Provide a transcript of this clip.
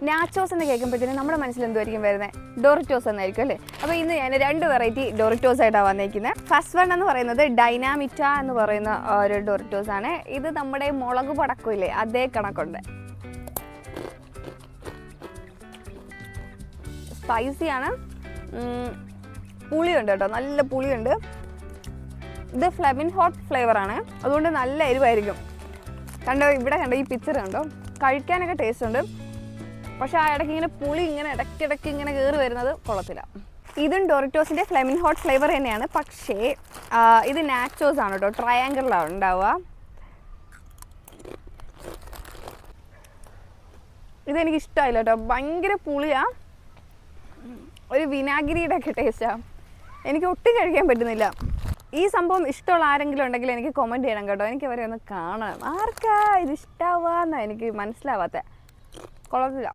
Nachos എന്ന് കേൾക്കുമ്പോഴത്തേനും നമ്മുടെ മനസ്സിൽ എന്തുമായിരിക്കും വരുന്നത്? ഡോറിറ്റോസ് എന്നായിരിക്കും അല്ലേ? അപ്പോൾ ഇന്ന് ഞാൻ 2 വെറൈറ്റി ഡോറിറ്റോസ് ആയിട്ടാണ് വന്നിരിക്കുന്നത്. ഫസ്റ്റ് വൺ എന്ന് പറയുന്നത് ഡൈനാമിറ്റ എന്ന് പറയുന്ന ഒരു ഡോറിറ്റോസ് ആണ്. ഇത് നമ്മുടെ മുളക് പടക്കമില്ലേ അതേ കണക്കുണ്ട്. സ്പൈസിയാണ്, പുളിയുണ്ട് കേട്ടോ, നല്ല പുളിയുണ്ട്. ഇത് ഫ്ലെമിൻ ഹോട്ട് ഫ്ലേവറാണ്, അതുകൊണ്ട് നല്ല എരിവായിരിക്കും. കണ്ടോ, ഇവിടെ കണ്ടോ, ഈ പിക്ചർ കണ്ടോ, കഴിക്കാനൊക്കെ ടേസ്റ്റ് ഉണ്ട്. പക്ഷെ ആ ഇടയ്ക്ക് ഇങ്ങനെ പുളി ഇങ്ങനെ ഇടയ്ക്കിടയ്ക്ക് ഇങ്ങനെ കയറി വരുന്നത് കൊള്ളത്തില്ല. ഇതും ഡോറിറ്റോസിൻ്റെ ഫ്ലെമിൻ ഹോട്ട് ഫ്ലേവർ തന്നെയാണ്, പക്ഷേ ഇത് നാച്ചോസ് ആണ് കേട്ടോ, ട്രയാങ്കിളിലാണ് ഉണ്ടാവുക. ഇതെനിക്ക് ഇഷ്ടമായില്ല കേട്ടോ, ഭയങ്കര പുളിയാണ്, ഒരു വിനാഗിരിയുടെ ഒക്കെ ടേസ്റ്റാണ്, എനിക്ക് ഒട്ടും കഴിക്കാൻ പറ്റുന്നില്ല. ഈ സംഭവം ഇഷ്ടമുള്ള ആരെങ്കിലും ഉണ്ടെങ്കിൽ എനിക്ക് കമൻറ്റ് ചെയ്യണം കേട്ടോ, എനിക്ക് അവരെ ഒന്ന് കാണണം. ആർക്കാ ഇത് ഇഷ്ടാവാന്നാണ് എനിക്ക് മനസ്സിലാവാത്ത, കൊള്ളത്തില്ല.